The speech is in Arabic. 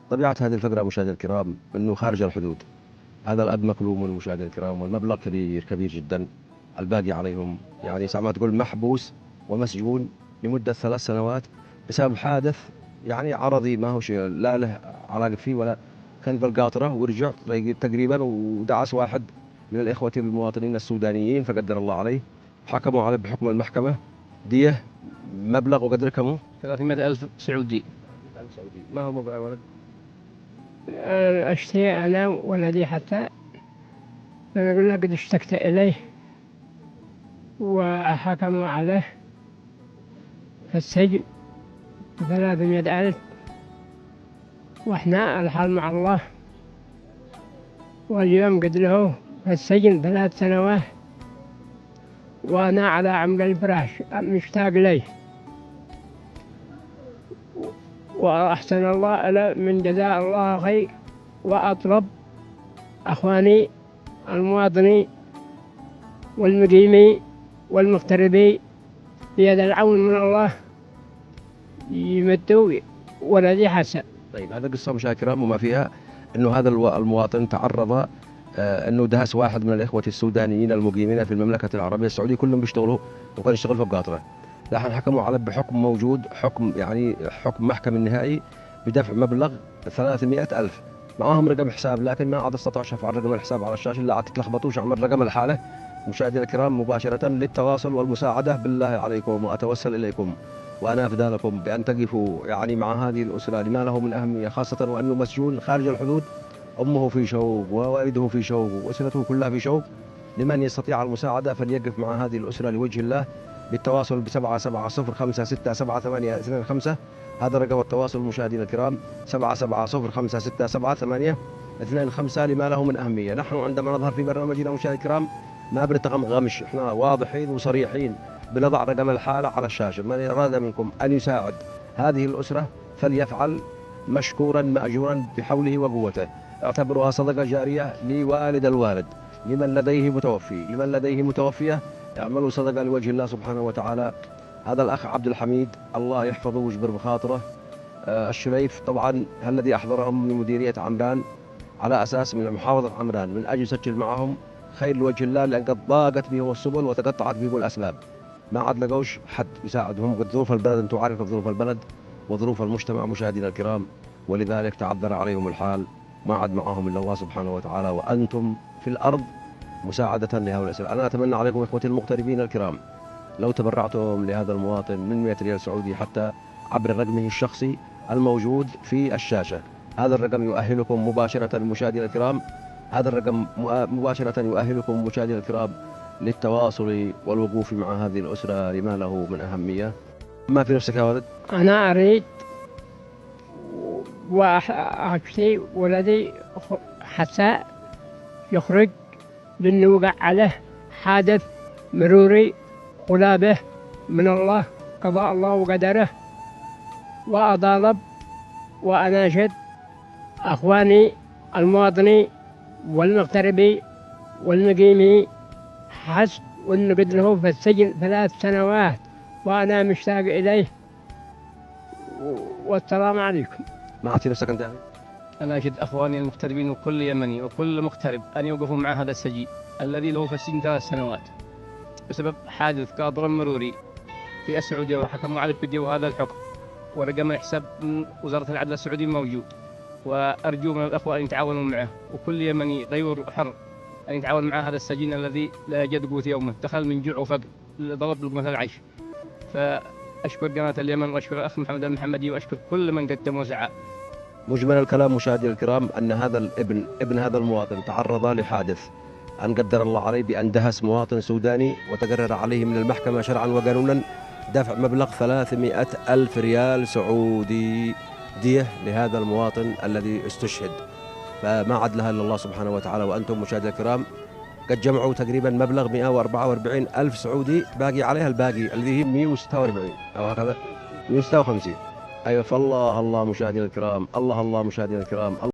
طبيعة هذه الفقرة مشاهدينا الكرام أنه خارج الحدود. هذا الأب مكلوم مشاهدينا الكرام، والمبلغ كبير كبير جدا. الباقي عليهم يعني زي ما تقول محبوس ومسجون لمدة 3 سنوات بسبب حادث يعني عرضي، ما هو شيء لا له علاقة فيه ولا كان بالقاطرة، ورجع تقريبا ودعس واحد من الإخوة المواطنين السودانيين فقدر الله عليه. حكموا عليه بحكم المحكمة دية مبلغ وقدر كم 300,000 سعودي. ما هو مبلغ ولد؟ أشتهي أنا ولدي حتى، أنا أقول لك قد اشتكت إليه وحكموا عليه في السجن 300,000، وإحنا الحال مع الله. واليوم قد له في السجن 3 سنوات، وأنا على عمل الفراش مشتاق ليه، وأحسن الله إلى من جزاء الله خير. وأطلب أخواني المواطنين والمقيمين والمغتربين بيد العون من الله يمدوا ولدي حسن. طيب هذا قصة مشاهدينا الكرام، وما فيها أنه هذا المواطن تعرض أنه دهس واحد من الإخوة السودانيين المقيمين في المملكة العربية السعودية، كلهم بيشتغلوا وكان يشتغل في القاطرة. لكن حكموا عليه بحكم موجود، حكم يعني حكم محكم النهائي بدفع مبلغ 300,000. معاهم رقم حساب لكن ما عاد استطاعش ارفع رقم الحساب على الشاشة، لا عاد تتلخبطوش عن رقم الحالة. مشاهدينا الكرام مباشرة للتواصل والمساعدة بالله عليكم، وأتوسل إليكم وأنا أفدى لكم بأن تقفوا يعني مع هذه الأسرة لما له من أهمية، خاصة وأنه مسجون خارج الحدود، أمه في شوق ووالده في شوق وأسرته كلها في شوق. لمن يستطيع المساعدة فليقف مع هذه الأسرة لوجه الله بالتواصل ب770582825. هذا رقم التواصل مشاهدينا الكرام 770582825 لما له من أهمية. نحن عندما نظهر في برنامجنا مشاهدينا الكرام ما بنتغم غمش، احنا واضحين وصريحين، بنضع رقم الحالة على الشاشة. من أراد منكم أن يساعد هذه الأسرة فليفعل مشكورا مأجورا بحوله وقوته. اعتبروها صدقة جارية لوالد الوالد، لمن لديه متوفي، لمن لديه متوفية اعملوا صدقة لوجه الله سبحانه وتعالى. هذا الأخ عبد الحميد الله يحفظه ويجبر بخاطره، الشريف طبعا الذي أحضرهم من مديرية عمران على أساس من محافظة عمران من أجل يسجل معهم خير لوجه الله، لأن قد ضاقت بهم السبل وتقطعت بهم الأسباب، ما عاد لقوش حد يساعدهم. قد ظروف البلد أنتم عارفين ظروف البلد وظروف المجتمع مشاهدينا الكرام، ولذلك تعذر عليهم الحال، ما عاد معهم إلا الله سبحانه وتعالى، وأنتم في الأرض مساعدة لهؤلاء الأسرة. أنا أتمنى عليكم إخوتي المغتربين الكرام لو تبرعتم لهذا المواطن من 100 ريال سعودي حتى عبر رقمه الشخصي الموجود في الشاشة. هذا الرقم يؤهلكم مباشرة مشاهدينا الكرام، هذا الرقم مباشرة يؤهلكم مشاهدينا الكرام للتواصل والوقوف مع هذه الأسرة لما له من أهمية. ما في نفسك يا ولد؟ أنا أريد وأشتي ولدي حتى يخرج، لأنه وقع عليه حادث مروري قلابه من الله، قضاء الله وقدره. وأطالب وأناشد أخواني المواطنين والمغتربين والمقيمين حسب وأنه قد له في السجن 3 سنوات، وأنا مشتاق إليه. والسلام عليكم. ما أعطي نفسك أنت؟ أنا أشد أخواني المغتربين وكل يمني وكل مغترب أن يوقفوا مع هذا السجين الذي له في السجن 3 سنوات بسبب حادث قاطر مروري في السعودية، وحكموا على الفدية وهذا الحكم، ورقم الحساب من وزارة العدل السعودي موجود. وأرجو من الأخوة أن يتعاونوا معه، وكل يمني غيور وحر أن يتعاون مع هذا السجين الذي لا يجد قوت يومه، دخل من جوع وفقر ضرب لقمة العيش. فأشكر قناة اليمن وأشكر الأخ محمد المحمدي وأشكر كل من قدم وسعى. مجمل الكلام مشاهدينا الكرام أن هذا ابن هذا المواطن تعرض لحادث أن قدر الله عليه بأن دهس مواطن سوداني، وتقرر عليه من المحكمة شرعا وقانونا دفع مبلغ 300,000 ريال سعودي دية لهذا المواطن الذي استشهد. فما عدلها إلا الله سبحانه وتعالى. وأنتم مشاهدينا الكرام قد جمعوا تقريبا مبلغ 144,000 سعودي، باقي عليها الباقي الذي هي 146 أو هكذا 156. أيوة، فالله الله مشاهدينا الكرام، الله مشاهدينا الكرام.